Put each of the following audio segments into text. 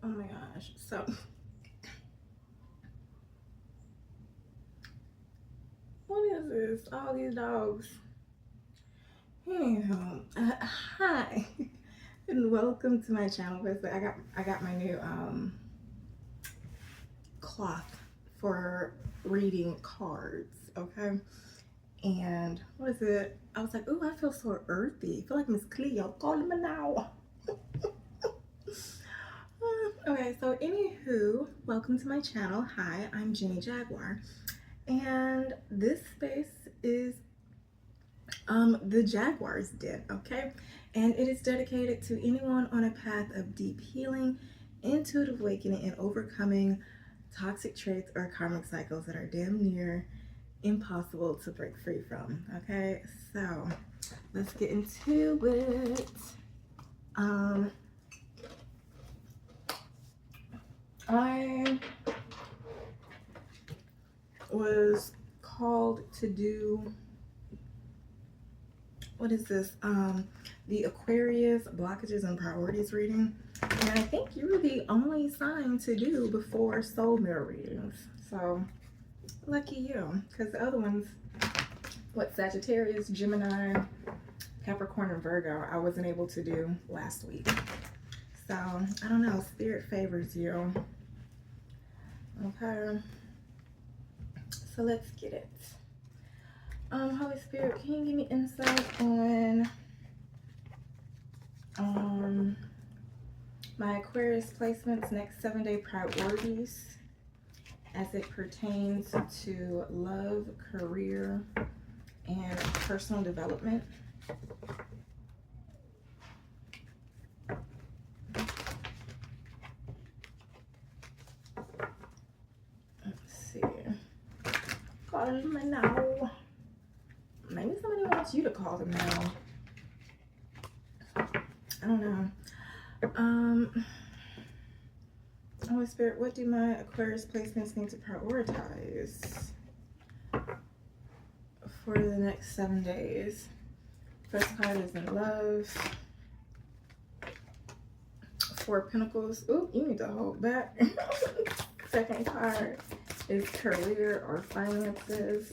Oh my gosh. So what is this? All these dogs. Anyhow, hi and welcome to my channel. Basically, I got my new cloth for reading cards. Okay, and what is it? I was like, ooh, I feel so earthy. I feel like Miss Cleo calling me now. Okay, so anywho, welcome to my channel. Hi, I'm Jenny Jaguar, and this space is the Jaguar's Den, okay? And it is dedicated to anyone on a path of deep healing, intuitive awakening, and overcoming toxic traits or karmic cycles that are damn near impossible to break free from, okay? So let's get into it. I was called to do, what is this? The Aquarius Blockages and Priorities reading. And I think you were the only sign to do before soul mirror readings. So lucky you, because the other ones, what, Sagittarius, Gemini, Capricorn, and Virgo, I wasn't able to do last week. So I don't know, Spirit favors you. Okay, so let's get it. Holy Spirit, can you give me insight on my Aquarius placements, next 7-day priorities as it pertains to love, career, and personal development? Let's see. Call them now. Maybe somebody wants you to call them now. I don't know. Holy Spirit, what do my Aquarius placements need to prioritize for the next 7 days? First card is in love. 4 of Pentacles. Ooh, you need to hold back. Second card is career or finances.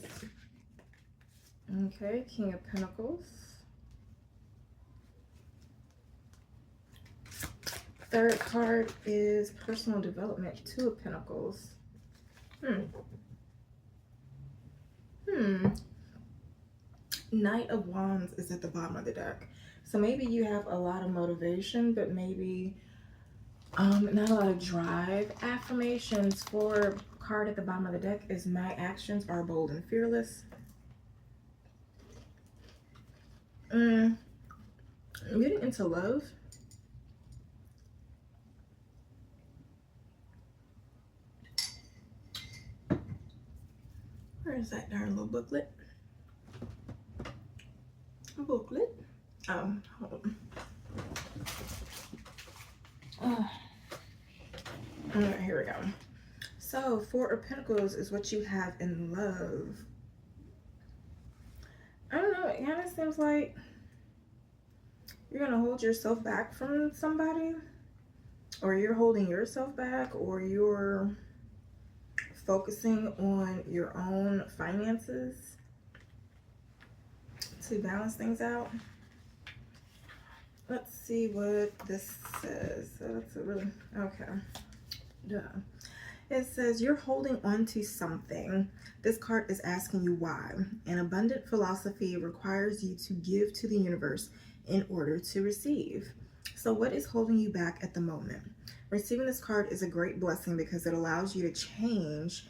Okay, King of Pentacles. Third card is personal development, 2 of Pentacles. Knight of Wands is at the bottom of the deck. So maybe you have a lot of motivation, but maybe not a lot of drive. Affirmations for card at the bottom of the deck is my actions are bold and fearless. I'm getting into love. Where is that darn little booklet? Booklet? Oh, hold on. Alright, here we go. So, 4 of Pentacles is what you have in love. I don't know, it kind of seems like you're going to hold yourself back from somebody, or you're holding yourself back, or you're focusing on your own finances to balance things out. Let's see what this says. So that's a really, okay. Duh. It says you're holding on to something. This card is asking you why. An abundant philosophy requires you to give to the universe in order to receive. So what is holding you back at the moment? Receiving this card is a great blessing because it allows you to change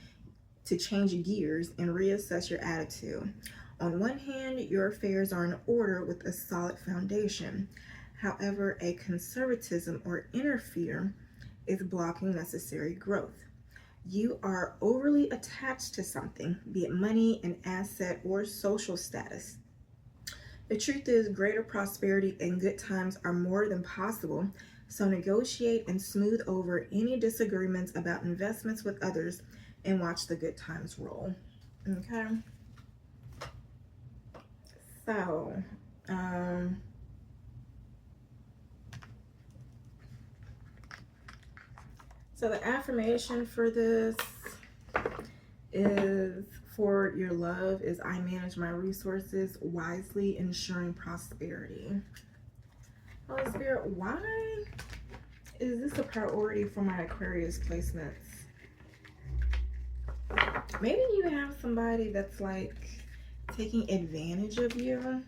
gears and reassess your attitude. On one hand, your affairs are in order with a solid foundation. However, a conservatism or inner fear is blocking necessary growth. You are overly attached to something, be it money, an asset, or social status. The truth is, greater prosperity and good times are more than possible, so negotiate and smooth over any disagreements about investments with others and watch the good times roll. Okay? So, So the affirmation for this is, for your love, is I manage my resources wisely, ensuring prosperity. Holy Spirit, why is this a priority for my Aquarius placements? Maybe you have somebody that's like taking advantage of you,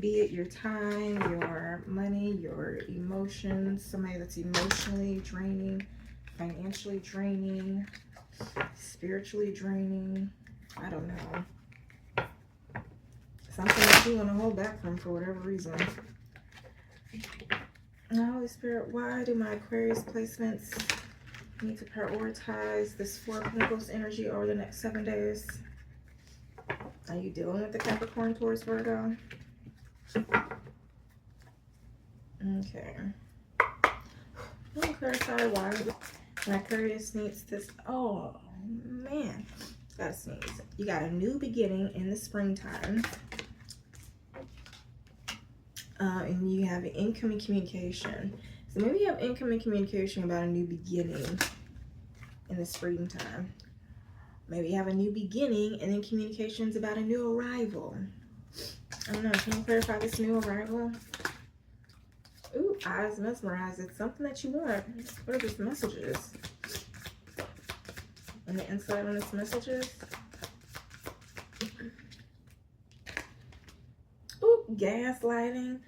be it your time, your money, your emotions, somebody that's emotionally draining, financially draining, spiritually draining. I don't know. Something that you want to hold back from for whatever reason. Now, Holy Spirit, why do my Aquarius placements need to prioritize this Four of Pentacles energy over the next 7 days? Are you dealing with the Capricorn, Taurus, Virgo? Okay. Let me clarify why my Aquarius needs this. Oh, man. Gotta sneeze. You got a new beginning in the springtime. And you have an incoming communication. So maybe you have incoming communication about a new beginning in the springtime. Maybe you have a new beginning and then communications about a new arrival. I don't know. Can you clarify this new arrival? Ooh, eyes mesmerized. It's something that you want. What are these messages? And the insight on this messages? Ooh, gaslighting,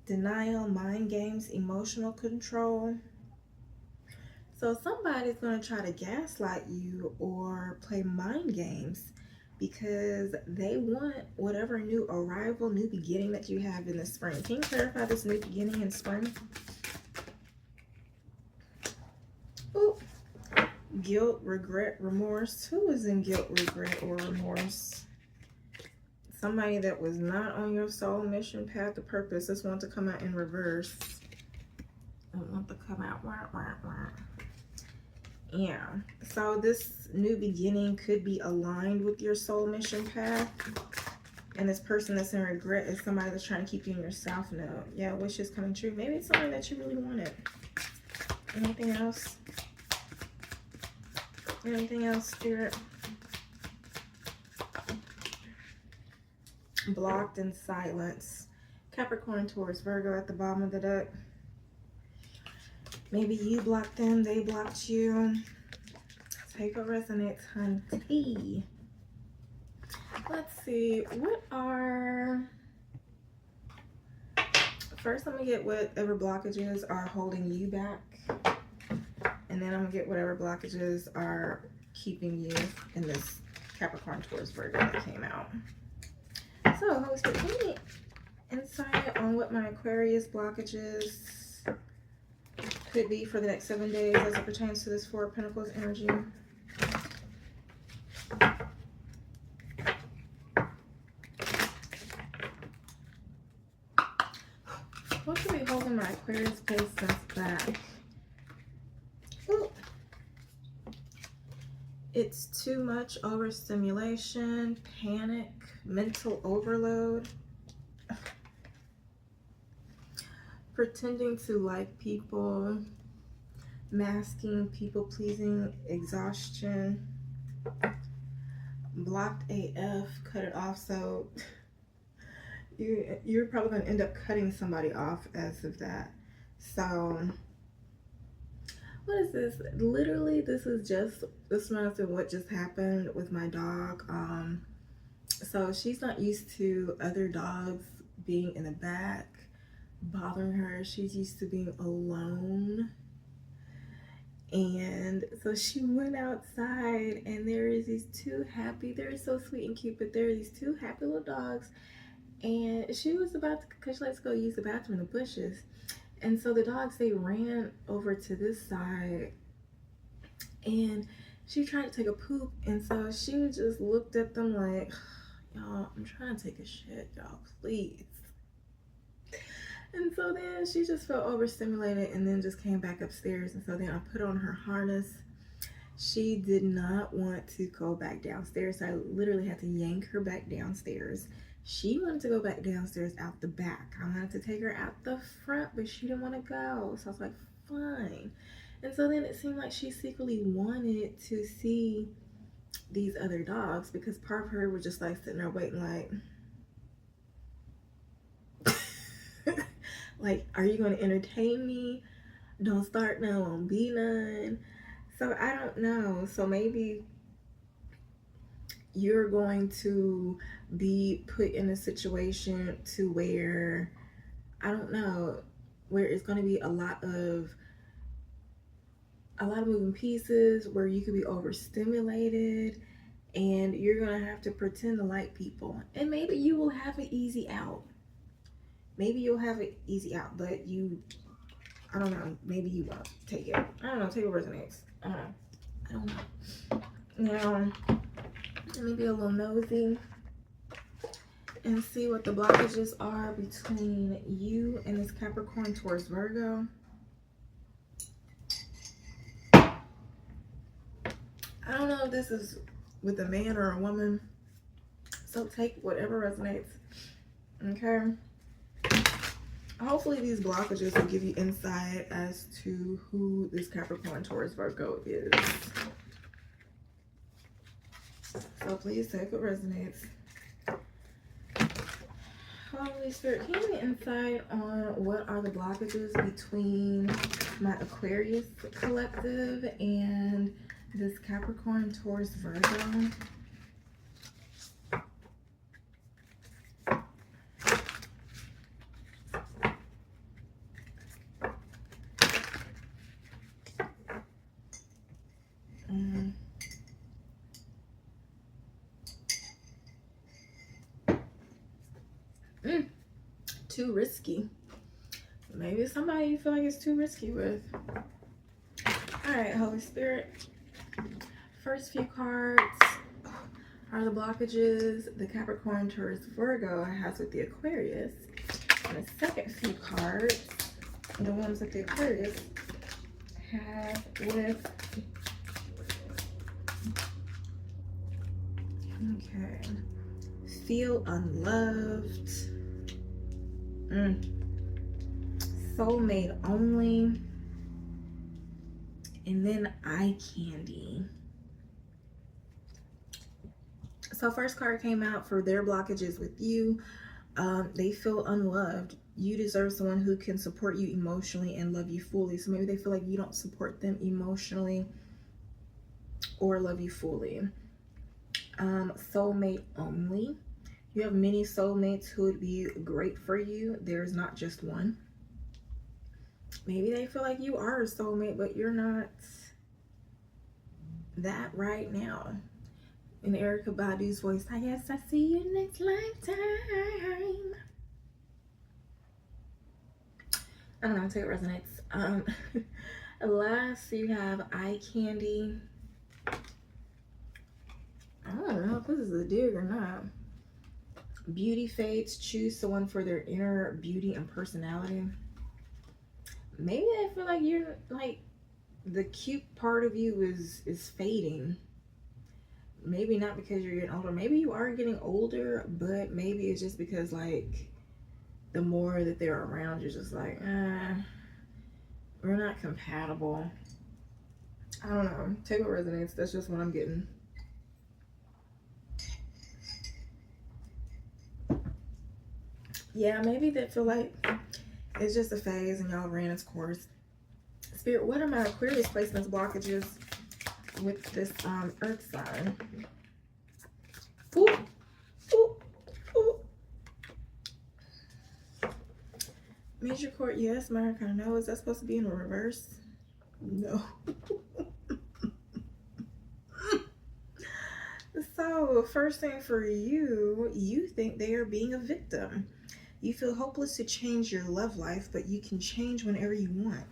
denial, mind games, emotional control. So somebody's going to try to gaslight you or play mind games because they want whatever new arrival, new beginning that you have in the spring. Can you clarify this new beginning in spring? Ooh. Guilt, regret, remorse. Who is in guilt, regret, or remorse? Somebody that was not on your soul mission, path to purpose. This want to come out in reverse. I want to come out. Yeah. So this new beginning could be aligned with your soul mission path. And this person that's in regret is somebody that's trying to keep you in your south node. Yeah, wishes coming true. Maybe it's something that you really wanted. Anything else? Anything else, Spirit? Blocked in silence. Capricorn, Taurus, Virgo at the bottom of the deck. Maybe you blocked them, they blocked you. Take what resonates, hunty. Let's see, what are... First, I'm going to get whatever blockages are holding you back. And then I'm going to get whatever blockages are keeping you in this Capricorn, Taurus, Virgo that came out. So, Holy Spirit, give me insight on what my Aquarius blockages could be for the next 7 days as it pertains to this Four of Pentacles energy. What should be holding my Aquarius placements back? Ooh. It's too much overstimulation, panic, mental overload, pretending to like people, masking, people pleasing, exhaustion, blocked AF, cut it off. So you're probably going to end up cutting somebody off as of that. So what is this? Literally, this reminds me of what just happened with my dog. So she's not used to other dogs being in the back bothering her. She's used to being alone. And so she went outside, and there is these two happy, they're so sweet and cute, but there are these two happy little dogs. And she was about to, because she likes to go use the bathroom in the bushes. And so the dogs, they ran over to this side, and she tried to take a poop. And so she just looked at them like, y'all, I'm trying to take a shit, y'all, please. And so then she just felt overstimulated and then just came back upstairs. And so then I put on her harness. She did not want to go back downstairs. So I literally had to yank her back downstairs. She wanted to go back downstairs out the back. I wanted to take her out the front, but she didn't want to go. So I was like, fine. And so then it seemed like she secretly wanted to see these other dogs, because part of her was just like sitting there waiting, like, are you going to entertain me? Don't start none, won't be none. So I don't know. So maybe you're going to be put in a situation to where, I don't know, where it's going to be a lot of moving pieces, where you could be overstimulated, and you're going to have to pretend to like people. And maybe you will have an easy out. Maybe you'll have an easy out, but I don't know, maybe you won't take it. I don't know, take what resonates. I don't know. Now, let me be a little nosy and see what the blockages are between you and this Capricorn, Taurus, Virgo. I don't know if this is with a man or a woman, so take whatever resonates. Okay. Hopefully these blockages will give you insight as to who this Capricorn, Taurus, Virgo is. So please take what resonates. Holy Spirit, can you give me insight on what are the blockages between my Aquarius collective and this Capricorn, Taurus, Virgo? Too risky. Maybe it's somebody you feel like it's too risky with. All right, Holy Spirit. First few cards are the blockages the Capricorn, Taurus, Virgo has with the Aquarius. And the second few cards, the ones that the Aquarius have with... Okay. Feel unloved. Soulmate only. And then eye candy. So first card came out for their blockages with you. They feel unloved. You deserve someone who can support you emotionally and love you fully. So maybe they feel like you don't support them emotionally or love you fully. Soulmate only. You have many soulmates who would be great for you. There's not just one. Maybe they feel like you are a soulmate, but you're not that right now. In Erykah Badu's voice, I guess I see you next lifetime. I don't know, take what resonates. Last, you have eye candy. I don't know if this is a dig or not. Beauty fades. Choose someone for their inner beauty and personality. Maybe I feel like you're like, the cute part of you is fading. Maybe not because you're getting older. Maybe you are getting older, but maybe it's just because like the more that they're around, you're just like, we're not compatible. I don't know. Take what resonates. That's just what I'm getting. Yeah, maybe they feel like it's just a phase and y'all ran its course. Spirit, what are my Aquarius placements blockages with this earth sign? Ooh, ooh, ooh. Major court, yes. Minor kind of no. Is that supposed to be in reverse? No. So, first thing for you, you think they are being a victim. You feel hopeless to change your love life, but you can change whenever you want.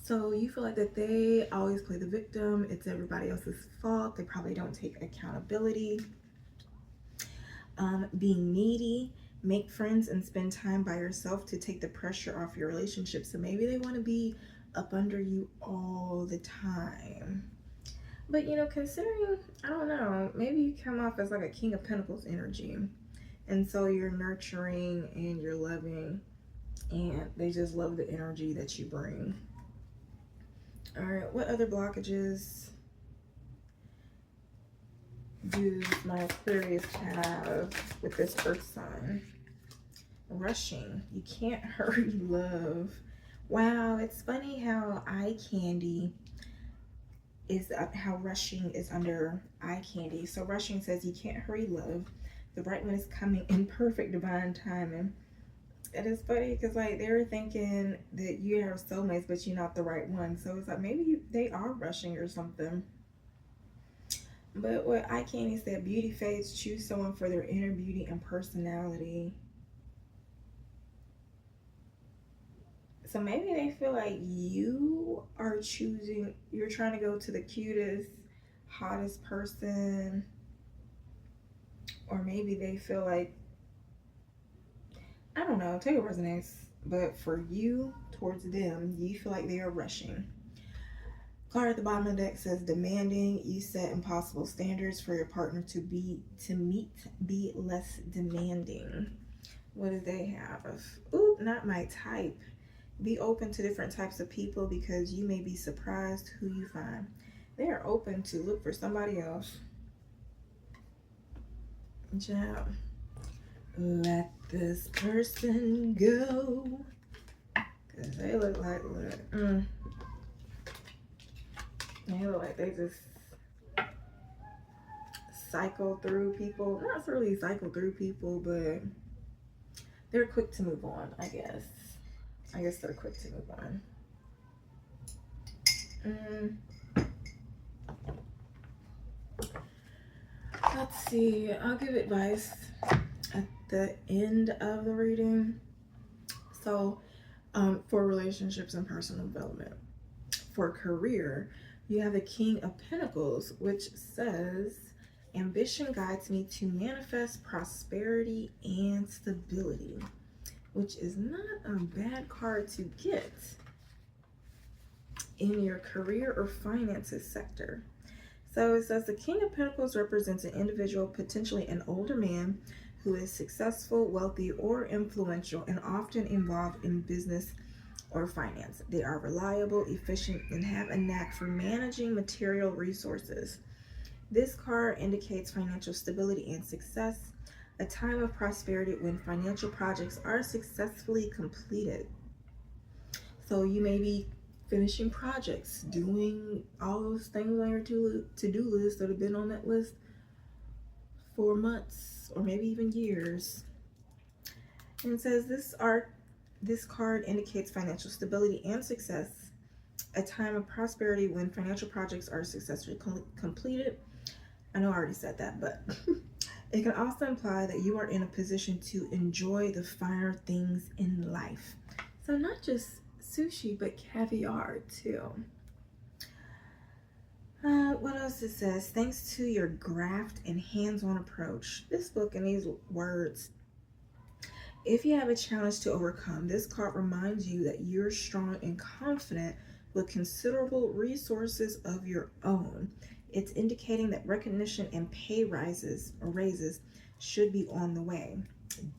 So you feel like that they always play the victim. It's everybody else's fault. They probably don't take accountability. Being needy. Make friends and spend time by yourself to take the pressure off your relationship. So maybe they want to be up under you all the time. But, you know, considering, I don't know, maybe you come off as like a King of Pentacles energy. And so you're nurturing and you're loving, and they just love the energy that you bring. All right, what other blockages do my Aquarius have with this Earth sign? Rushing. You can't hurry love. Wow, it's funny how eye candy is how rushing is under eye candy. So rushing says you can't hurry love. The right one is coming in perfect divine timing. And it's funny because like they were thinking that you have soulmates, but you're not the right one. So it's like maybe they are rushing or something. But what eye candy said, beauty fades, choose someone for their inner beauty and personality. So maybe they feel like you are choosing, you're trying to go to the cutest, hottest person. Or maybe they feel like, I don't know, take it resonates. But for you, towards them, you feel like they are rushing. Card at the bottom of the deck says demanding. You set impossible standards for your partner to meet. Be less demanding. What do they have? Ooh, not my type. Be open to different types of people because you may be surprised who you find. They are open to look for somebody else. Yeah. Let this person go. Because they look like, they look like they just cycle through people. Not really cycle through people, but they're quick to move on, I guess. I guess they're quick to move on. Let's see. I'll give advice at the end of the reading. So, for relationships and personal development. For career, you have the King of Pentacles, which says, ambition guides me to manifest prosperity and stability. Which is not a bad card to get in your career or finances sector. So it says the King of Pentacles represents an individual, potentially an older man, who is successful, wealthy, or influential, and often involved in business or finance. They are reliable, efficient, and have a knack for managing material resources. This card indicates financial stability and success, a time of prosperity when financial projects are successfully completed. So you may be finishing projects, doing all those things on your to-do list that have been on that list for months or maybe even years. And it says this card indicates financial stability and success, a time of prosperity when financial projects are successfully completed. I know I already said that, but it can also imply that you are in a position to enjoy the finer things in life. So not just sushi, but caviar too. What else it says? Thanks to your graft and hands-on approach. This book and these words. If you have a challenge to overcome, this card reminds you that you're strong and confident with considerable resources of your own. It's indicating that recognition and pay raises should be on the way.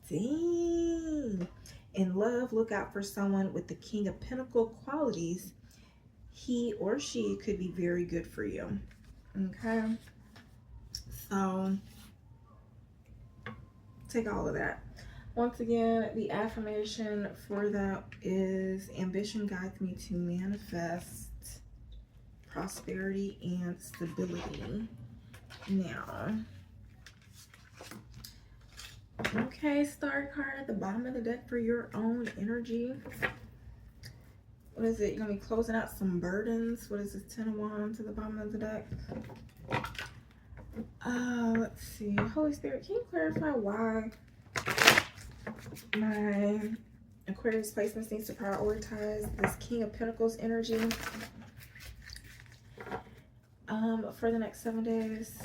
Dang. In love, look out for someone with the King of Pentacles qualities. He or she could be very good for you. Okay. So take all of that. Once again, the affirmation for that is ambition guides me to manifest prosperity and stability. Now, okay, star card at the bottom of the deck for your own energy. What is it? You're going to be closing out some burdens. What is this? 10 of Wands at the bottom of the deck. Let's see. Holy Spirit, can you clarify why my Aquarius placements needs to prioritize this King of Pentacles energy for the next 7 days?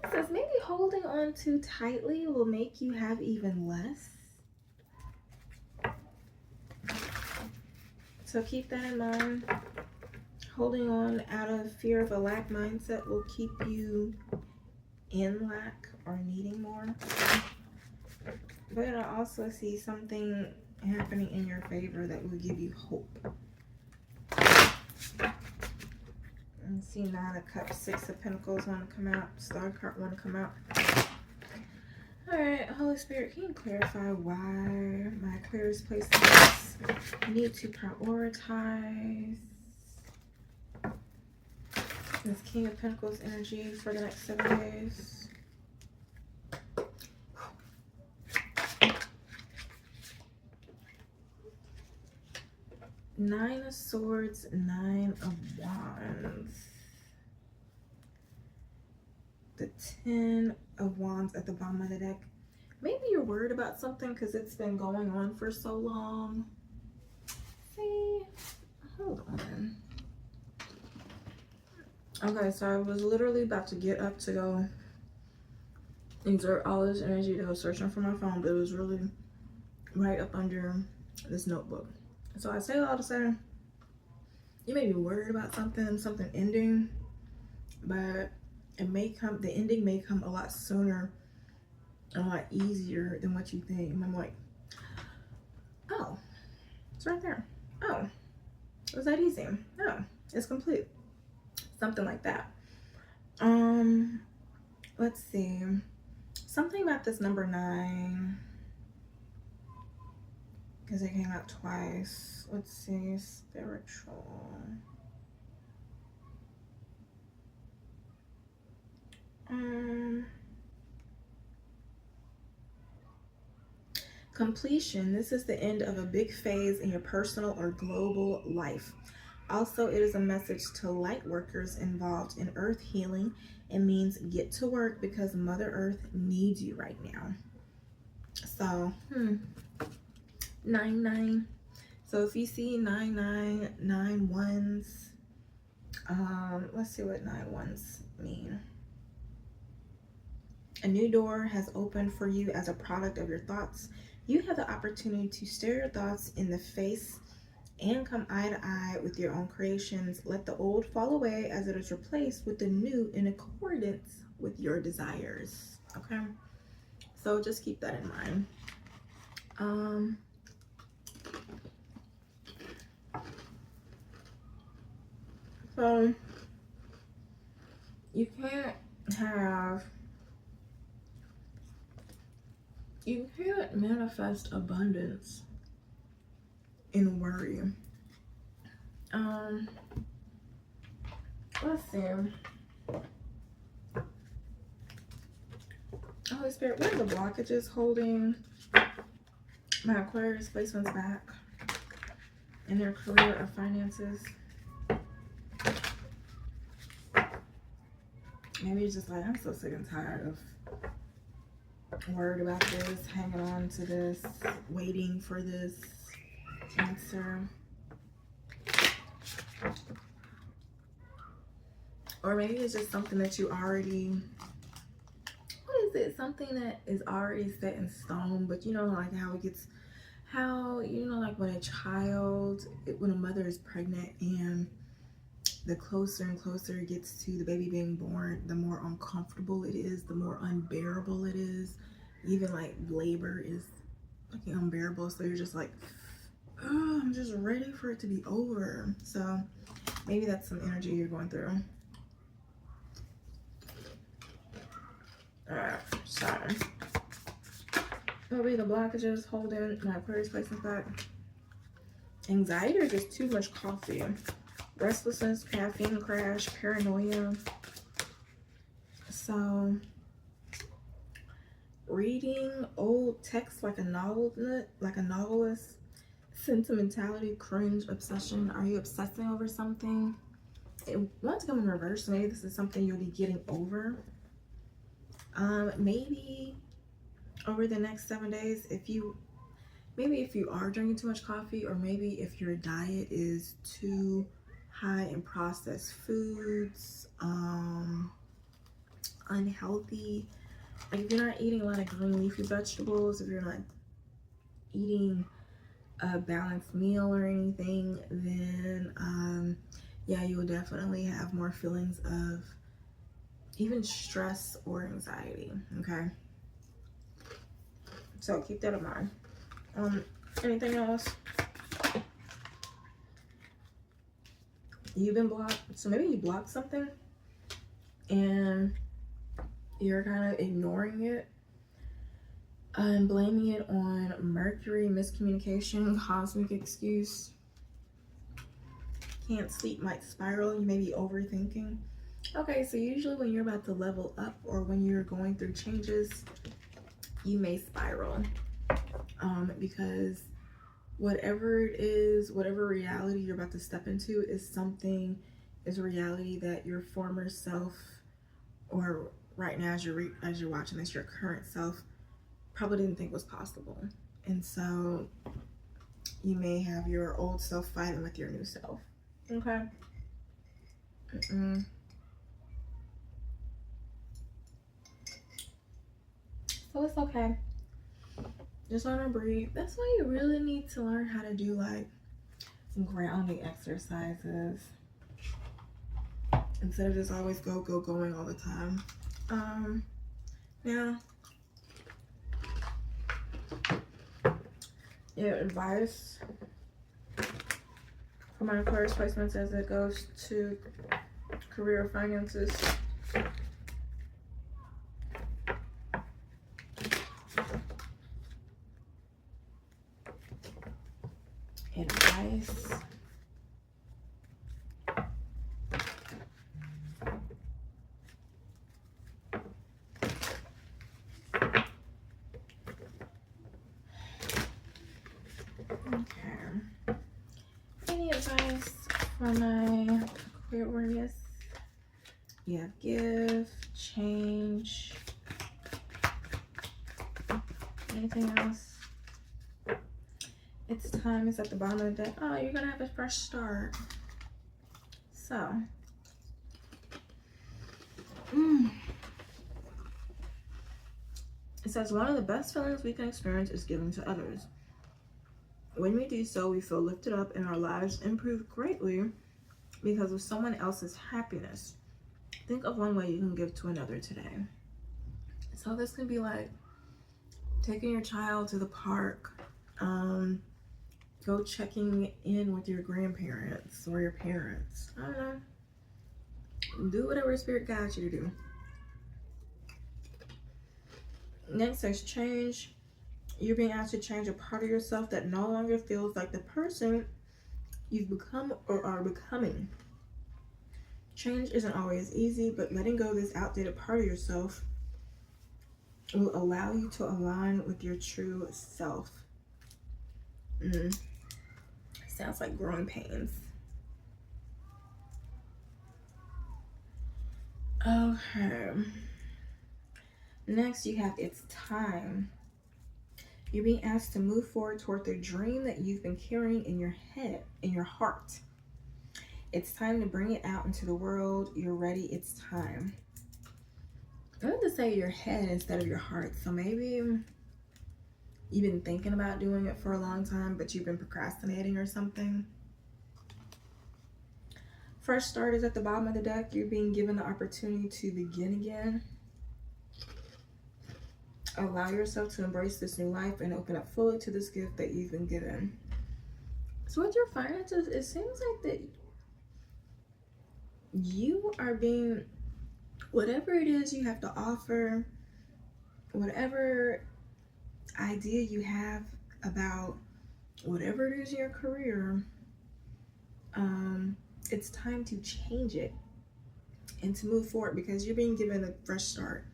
It says maybe holding on too tightly will make you have even less. So keep that in mind. Holding on out of fear of a lack mindset will keep you in lack or needing more. But I also see something happening in your favor that will give you hope. And see 9 of Cups, 6 of Pentacles want to come out, Star card want to come out. Alright, Holy Spirit, can you clarify why my Aquarius placements need to prioritize this King of Pentacles energy for the next 7 days? Nine of Swords, 9 of Wands. The 10 of Wands at the bottom of the deck. Maybe you're worried about something because it's been going on for so long. See? Hold on. Okay, so I was literally about to get up to go exert all this energy to go searching for my phone, but it was really right up under this notebook. So I say all to say, you may be worried about something ending, but it may come, the ending may come a lot sooner, a lot easier than what you think. And I'm like, oh, it's right there. Oh, was that easy? No, it's complete. Something like that. Let's see. Something about this number 9. Because it came out twice. Let's see. Spiritual. Completion. This is the end of a big phase in your personal or global life. Also, it is a message to light workers involved in earth healing. It means get to work because Mother Earth needs you right now. So, 9-9. So if you see 9-9, 9 ones, let's see what 9 ones mean. A new door has opened for you as a product of your thoughts. You have the opportunity to stare your thoughts in the face and come eye to eye with your own creations. Let the old fall away as it is replaced with the new in accordance with your desires. Okay, so just keep that in mind. So you can't manifest abundance in worry. Let's see. Holy Spirit, what are the blockages holding my Aquarius placements back in their career or finances? Maybe it's just like, I'm so sick and tired of worried about this, hanging on to this, waiting for this answer. Or maybe it's just something that you already, what is it? Something that is already set in stone, but you know, like how it gets, you know, like when a child, when a mother is pregnant and the closer and closer it gets to the baby being born, the more uncomfortable it is, the more unbearable it is. Even like labor is fucking unbearable. So you're just like, oh, I'm just ready for it to be over. So maybe that's some energy you're going through. Alright, so what will be the blockages holding my Aquarius placements back? Anxiety or just too much coffee? Restlessness, caffeine crash, paranoia. So, reading old text like a novelist, sentimentality, cringe, obsession. Are you obsessing over something? It wants to come in reverse. So maybe this is something you'll be getting over. Maybe over the next 7 days, if you are drinking too much coffee, or maybe if your diet is too high in processed foods, unhealthy, like if you're not eating a lot of green leafy vegetables, if you're not eating a balanced meal or anything, then yeah, you will definitely have more feelings of even stress or anxiety. Okay, So keep that in mind. Anything else? You've been blocked. So maybe you blocked something and you're kind of ignoring it and blaming it on Mercury, miscommunication, cosmic excuse. Can't sleep, might spiral. You may be overthinking. Okay, so usually when you're about to level up or when you're going through changes, you may spiral. Because whatever it is, whatever reality you're about to step into is a reality that your former self, or right now as you're watching this, your current self probably didn't think was possible. And so you may have your old self fighting with your new self. Okay. So it's okay. Just learn to breathe. That's why you really need to learn how to do like some grounding exercises instead of just always going all the time. Now, yeah, advice for my Aquarius placements as it goes to career finances. Advice. Okay. Any advice for my Aquarius? Yeah, give, change. Anything else? It's time is at the bottom of the deck. Oh, you're gonna have a fresh start. So, it says one of the best feelings we can experience is giving to others. When we do so, we feel lifted up and our lives improve greatly because of someone else's happiness. Think of one way you can give to another today. So this can be like taking your child to the park, go checking in with your grandparents or your parents. I don't know. Do whatever spirit guides you to do. Next says change. You're being asked to change a part of yourself that no longer feels like the person you've become or are becoming. Change isn't always easy, but letting go of this outdated part of yourself will allow you to align with your true self. Sounds like growing pains. Okay. Next, you have it's time. You're being asked to move forward toward the dream that you've been carrying in your head, in your heart. It's time to bring it out into the world. You're ready. It's time. I want to say your head instead of your heart. So maybe you've been thinking about doing it for a long time, but you've been procrastinating or something. Fresh start is at the bottom of the deck. You're being given the opportunity to begin again. Allow yourself to embrace this new life and open up fully to this gift that you've been given. So with your finances, it seems like that you are being, whatever it is you have to offer, whatever idea you have about whatever it is in your career, it's time to change it and to move forward because you're being given a fresh start.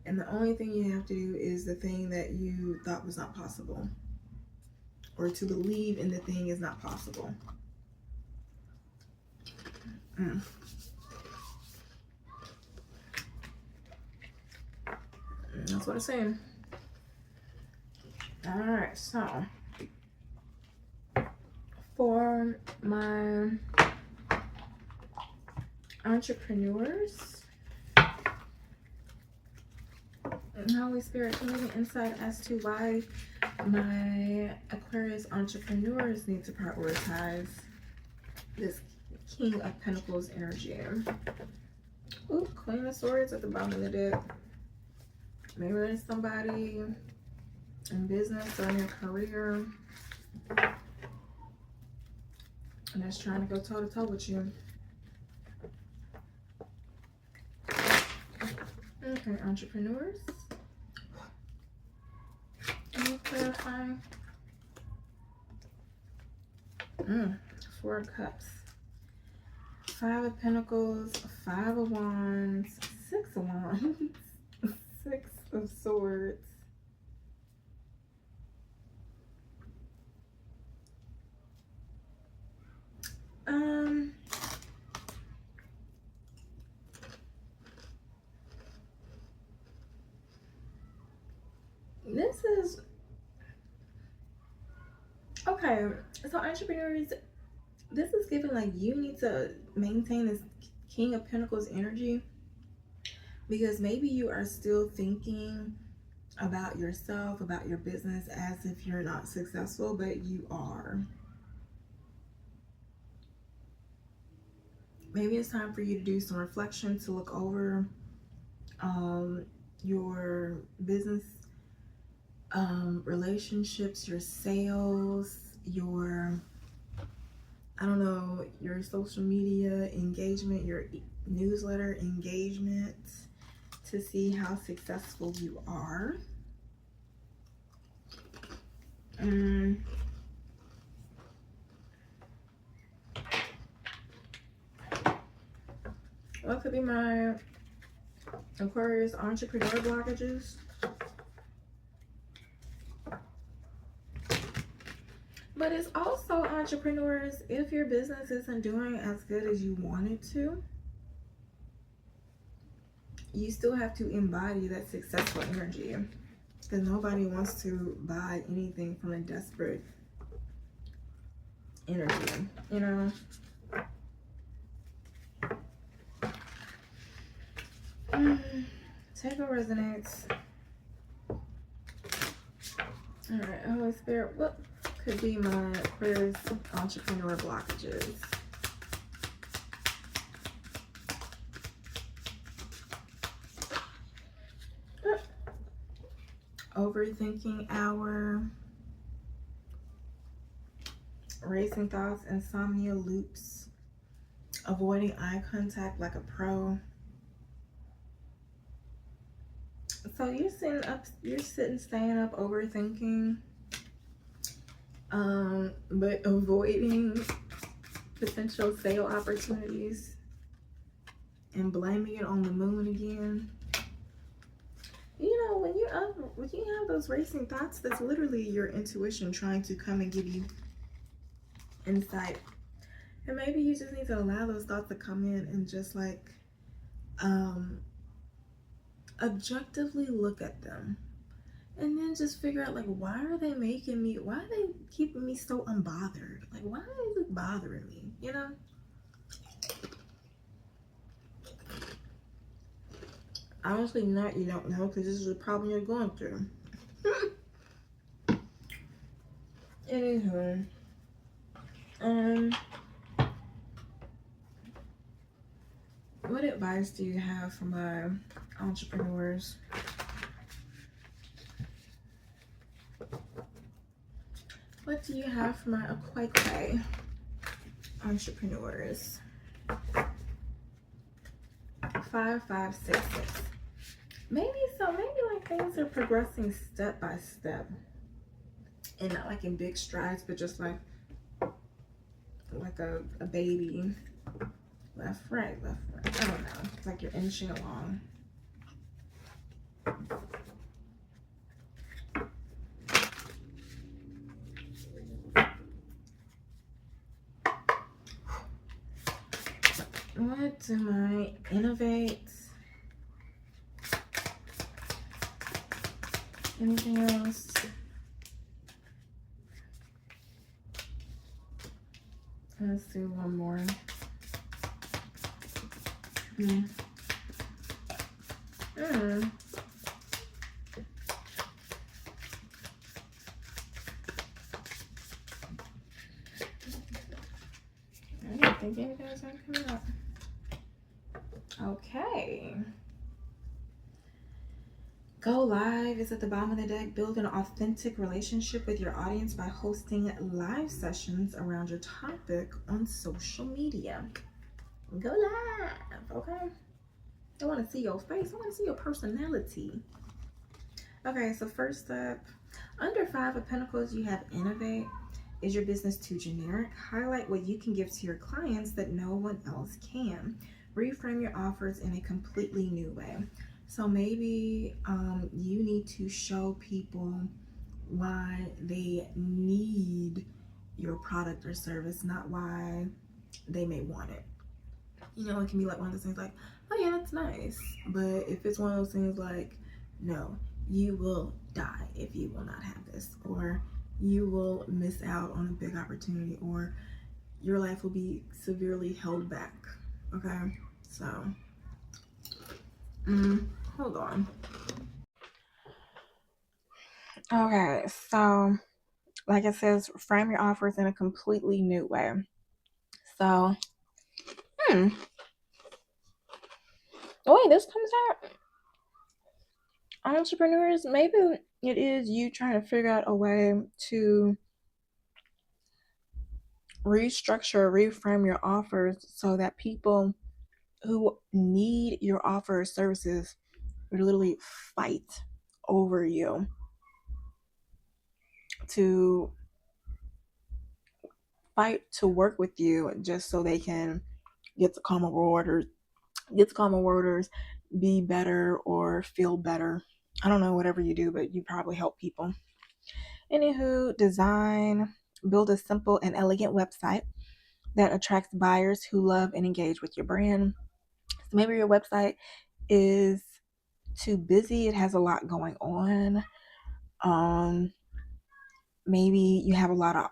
And the only thing you have to do is the thing that you thought was not possible, or to believe in the thing is not possible. That's what it's saying. All right, so for my entrepreneurs, Holy Spirit, give me the insight as to why my Aquarius entrepreneurs need to prioritize this King of Pentacles energy. Ooh, Queen of Swords at the bottom of the deck. Maybe there's somebody in business or in your career, and that's trying to go toe to toe with you. Okay, entrepreneurs. Any clarifying? 4 of Cups. 5 of Pentacles, 5 of Wands, 6 of Wands, 6 of Swords. This is okay. So entrepreneurs, this is giving like you need to maintain this King of Pentacles energy, because maybe you are still thinking about yourself, about your business as if you're not successful, but you are. Maybe it's time for you to do some reflection, to look over your business relationships, your sales, your, I don't know, your social media engagement, your newsletter engagement, to see how successful you are. What could be my Aquarius entrepreneur blockages? But it's also, entrepreneurs, if your business isn't doing as good as you want it to, you still have to embody that successful energy, because nobody wants to buy anything from a desperate energy, you know? Take what resonates. All right, Holy Spirit, what could be my Aquarius entrepreneur blockages? Overthinking hour, racing thoughts, insomnia loops, avoiding eye contact like a pro. So you're staying up, overthinking, but avoiding potential sale opportunities and blaming it on the moon again. You know, when you have those racing thoughts, that's literally your intuition trying to come and give you insight. And maybe you just need to allow those thoughts to come in and just like objectively look at them, and then just figure out, like, why are they keeping me so unbothered? Like, why is it bothering me, you know? Honestly, you don't know, because this is a problem you're going through. Anywho, what advice do you have for my entrepreneurs? What do you have for my Aquarius entrepreneurs? 5, 5, 6, 6. Maybe like things are progressing step by step, and not like in big strides, but just like a baby. Left, right. I don't know. It's like you're inching along. What do my innovate? Anything else? Let's do one more. I don't think any guys are coming up. Okay. Go live is at the bottom of the deck. Build an authentic relationship with your audience by hosting live sessions around your topic on social media. Go live, okay? I want to see your face. I want to see your personality. Okay, so first up, under Five of Pentacles, you have innovate. Is your business too generic? Highlight what you can give to your clients that no one else can. Reframe your offers in a completely new way. So maybe you need to show people why they need your product or service, not why they may want it. You know, it can be like one of those things like, oh yeah, that's nice. But if it's one of those things like, no, you will die if you will not have this, or you will miss out on a big opportunity, or your life will be severely held back. Okay, so hold on. Okay, so like it says, frame your offers in a completely new way. So, oh wait, this comes out. Entrepreneurs, maybe it is you trying to figure out a way to restructure, reframe your offers so that people who need your offer or services would literally fight over you to fight to work with you just so they can get the common orders, be better or feel better. I don't know, whatever you do, but you probably help people. Anywho, design, build a simple and elegant website that attracts buyers who love and engage with your brand. So maybe your website is too busy, it has a lot going on. Maybe you have a lot of,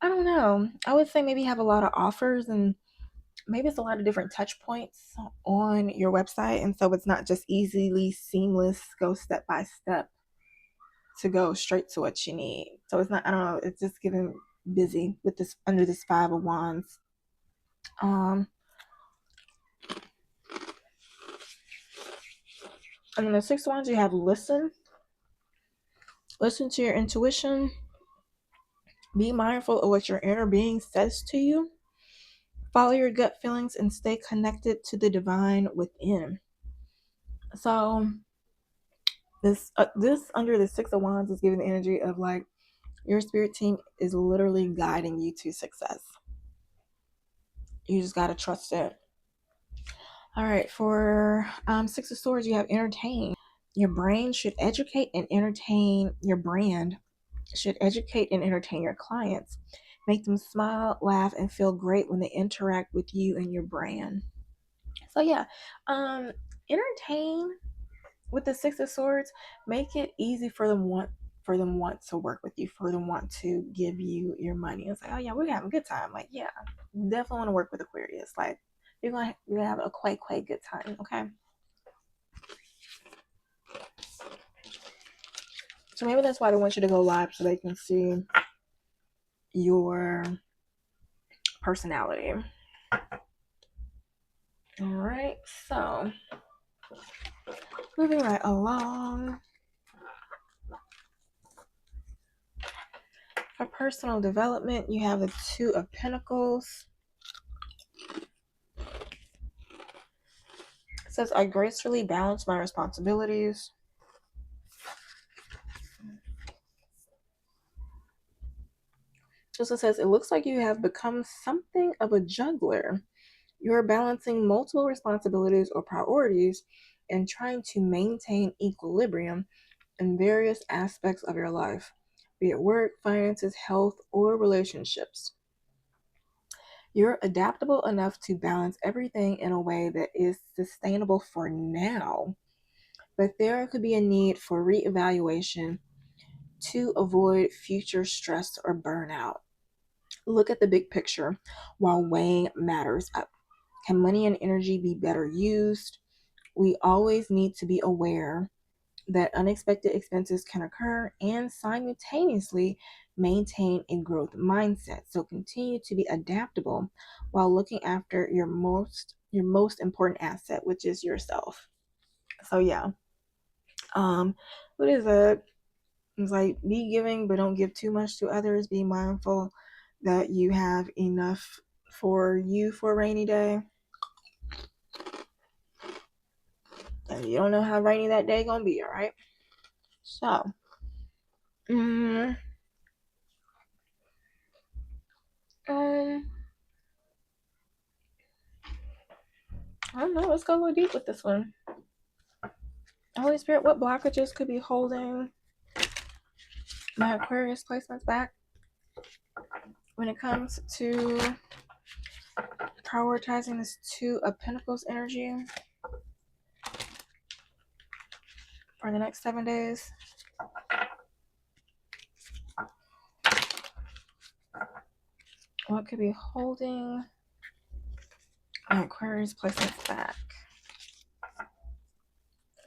I don't know, I would say maybe you have a lot of offers, and maybe it's a lot of different touch points on your website, and so it's not just easily seamless, go step by step to go straight to what you need. So it's not, I don't know, it's just getting busy with this under this Five of Wands. And then the Six of Wands, you have listen to your intuition, be mindful of what your inner being says to you, follow your gut feelings, and stay connected to the divine within. So this under the Six of Wands is giving the energy of like your spirit team is literally guiding you to success. You just got to trust it. All right, for Six of Swords, you have entertain. Your brain should educate and entertain your brand, should educate and entertain your clients. Make them smile, laugh, and feel great when they interact with you and your brand. So yeah, entertain with the Six of Swords. Make it easy for them want to work with you, for them want to give you your money. It's like, oh yeah, we're having a good time. Like, yeah, definitely want to work with Aquarius. Like, you're gonna have a quite good time. Okay. So maybe that's why they want you to go live, so they can see your personality. All right, so moving right along. For personal development, you have the Two of Pentacles. It says, I gracefully balance my responsibilities. Also says, it looks like you have become something of a juggler. You're balancing multiple responsibilities or priorities and trying to maintain equilibrium in various aspects of your life, be it work, finances, health, or relationships. You're adaptable enough to balance everything in a way that is sustainable for now, but there could be a need for reevaluation to avoid future stress or burnout. Look at the big picture while weighing matters up. Can money and energy be better used? We always need to be aware that unexpected expenses can occur and simultaneously maintain a growth mindset. So continue to be adaptable while looking after your most important asset, which is yourself. So yeah, What is it? It's like, be giving, but don't give too much to others. Be mindful that you have enough for you for a rainy day. And you don't know how rainy that day gonna be, all right? So, I don't know. Let's go a little deep with this one. Holy Spirit, what blockages could be holding my Aquarius placements back when it comes to prioritizing this Two of Pentacles energy for the next 7 days? What could be holding my Aquarius placements back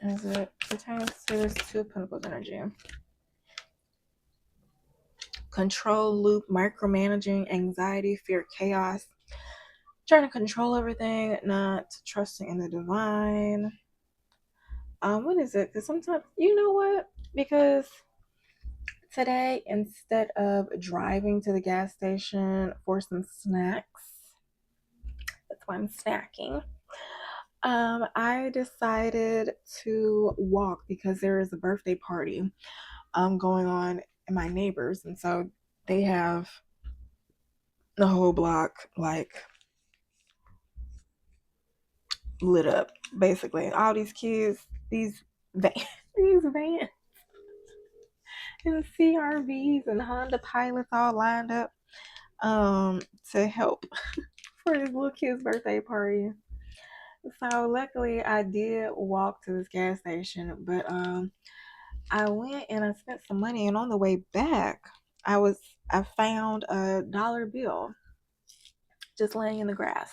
as it pertains to this Two of Pentacles energy? Control loop, micromanaging, anxiety, fear, chaos, trying to control everything, not trusting in the divine. What is it? Because sometimes, you know what? Because today, instead of driving to the gas station for some snacks, that's why I'm snacking. I decided to walk because there is a birthday party going on in my neighbors, and so they have the whole block like lit up, basically. All these kids, these vans and CRVs and Honda Pilots all lined up to help for this little kid's birthday party. So luckily I did walk to this gas station, but I went and I spent some money, and on the way back I found a dollar bill just laying in the grass.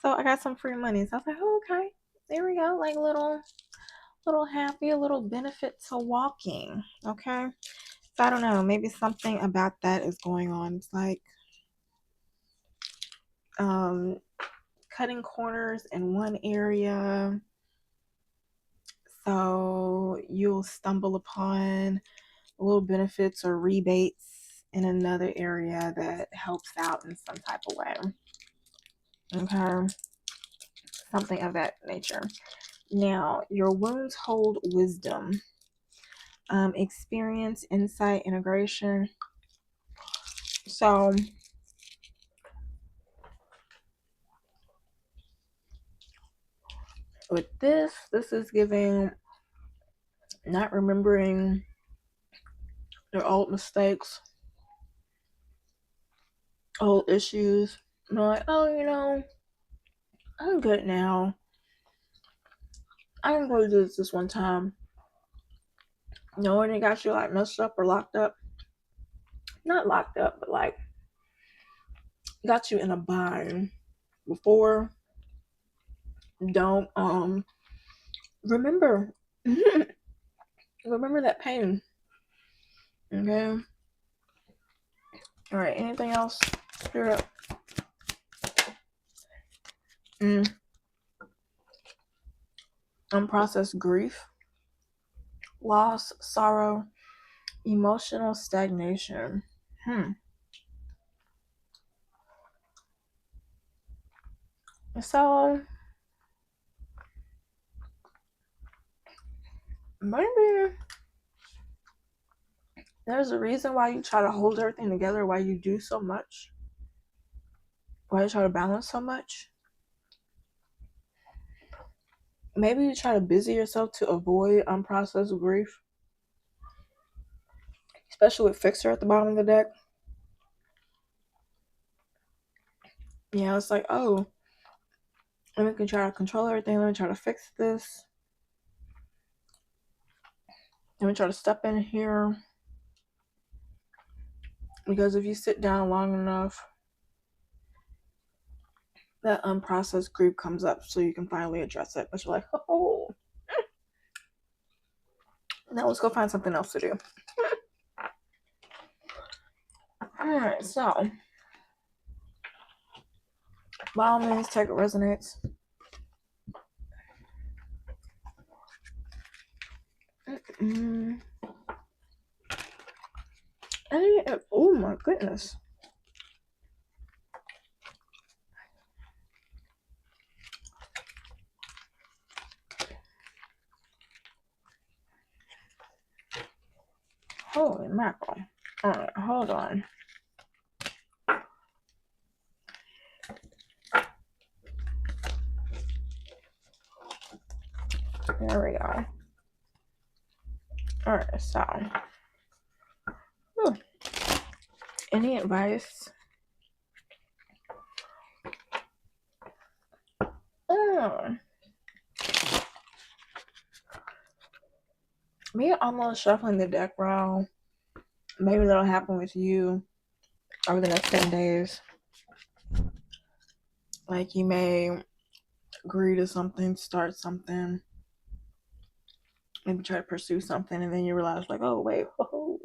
So I got some free money. So I was like, oh, okay, there we go. Like little happy, a little benefit to walking. Okay. So I don't know, maybe something about that is going on. It's like cutting corners in one area, so you'll stumble upon little benefits or rebates in another area that helps out in some type of way. Okay, something of that nature. Now, your wounds hold wisdom, experience, insight, integration. So with this is giving not remembering their old mistakes, old issues. And like, oh, I'm good now. I can go do this one time. When it got you like messed up or locked up. Not locked up, but like got you in a bind before. Don't remember remember that pain. Okay. All right. Anything else? Spirit. Unprocessed grief, loss, sorrow, emotional stagnation. So maybe there's a reason why you try to hold everything together, why you do so much, why you try to balance so much. Maybe you try to busy yourself to avoid unprocessed grief, especially with Fixer at the bottom of the deck. Yeah, it's like, oh, let me can try to control everything. Let me try to fix this. Let me try to step in here. Because if you sit down long enough, that unprocessed grief comes up, so you can finally address it. But you're like, oh, now let's go find something else to do. All right, so by all means, take what resonates. Mm-mm. Oh my goodness. Holy mackerel. Alright, hold on. There we go. Alright, so. Whew. Any advice? Me almost shuffling the deck wrong. Maybe that'll happen with you over the next 10 days. Like you may agree to something, start something, maybe try to pursue something, and then you realize, like, oh, wait, whoa.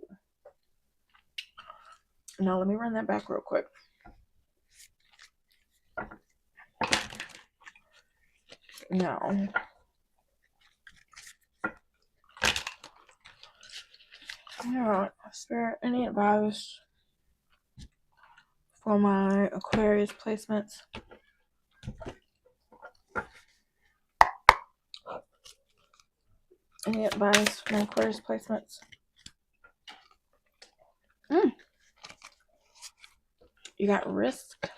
No, let me run that back real quick. No. Yeah, Spirit, any advice for my Aquarius placements? Any advice for my Aquarius placements? You got risk,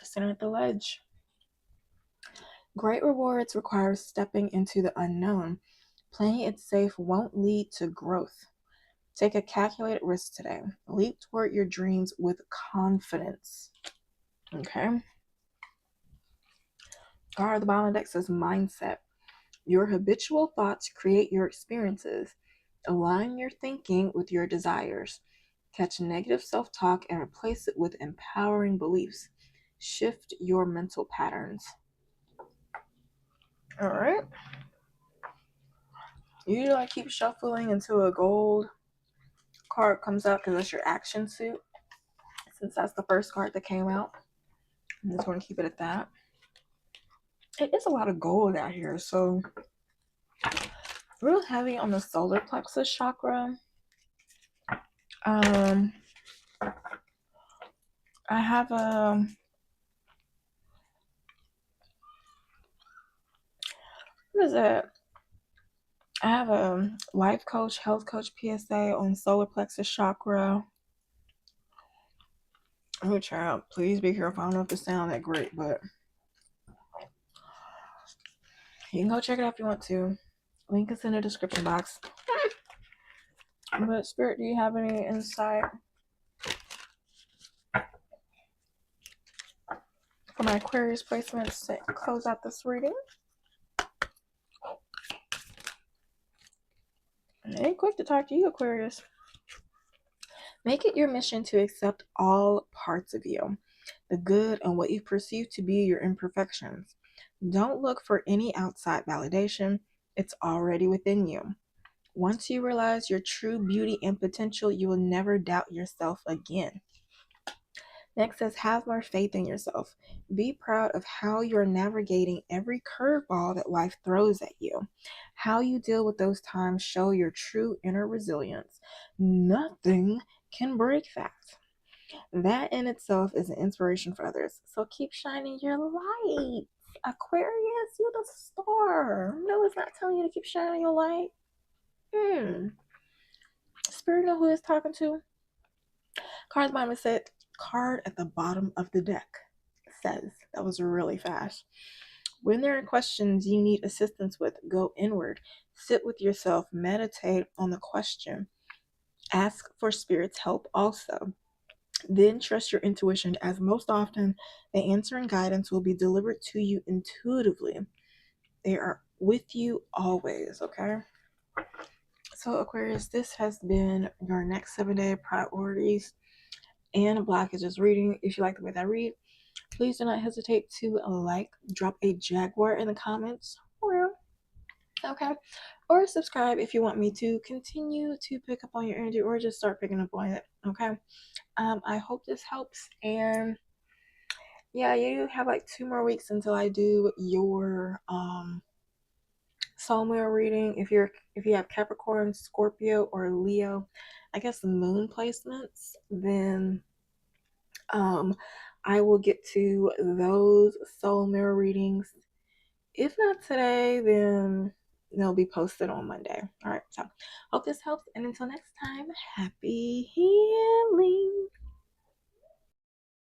center at the ledge. Great rewards require stepping into the unknown. Playing it safe won't lead to growth. Take a calculated risk today. Leap toward your dreams with confidence. Okay. Card at the bottom of the deck says mindset. Your habitual thoughts create your experiences. Align your thinking with your desires. Catch negative self-talk and replace it with empowering beliefs. Shift your mental patterns. All right. Usually I keep shuffling until a gold card comes out because that's your action suit. Since that's the first card that came out, I'm just going to keep it at that. It is a lot of gold out here, so real heavy on the solar plexus chakra. I have a what is it? I have a life coach, health coach PSA on solar plexus chakra. Oh, child, please be careful. I don't know if it sounds that great, but you can go check it out if you want to. Link is in the description box. But Spirit, do you have any insight for my Aquarius placements to close out this reading? I ain't quick to talk to you, Aquarius. Make it your mission to accept all parts of you, the good and what you perceive to be your imperfections. Don't look for any outside validation. It's already within you. Once you realize your true beauty and potential, you will never doubt yourself again. Next says, have more faith in yourself. Be proud of how you're navigating every curveball that life throws at you. How you deal with those times show your true inner resilience. Nothing can break that. That in itself is an inspiration for others. So keep shining your light. Aquarius, you're the star. No, it's not telling you to keep shining your light. Spirit know who it's talking to? Card at the bottom of the deck says, that was really fast. When there are questions you need assistance with, go inward. Sit with yourself. Meditate on the question. Ask for Spirit's help also. Then trust your intuition, as most often the answer and guidance will be delivered to you intuitively. They are with you always, okay? So Aquarius, this has been your next 7-day priorities and blockages reading. If you like the way that I read, please do not hesitate to drop a jaguar in the comments, or subscribe if you want me to continue to pick up on your energy or just start picking up on it, okay? I hope this helps, and yeah, you have like 2 more weeks until I do your soul mirror reading. If you have Capricorn, Scorpio, or Leo, I guess moon placements, then I will get to those soul mirror readings. If not today, then they'll be posted on Monday. All right, so hope this helps, and until next time, happy healing.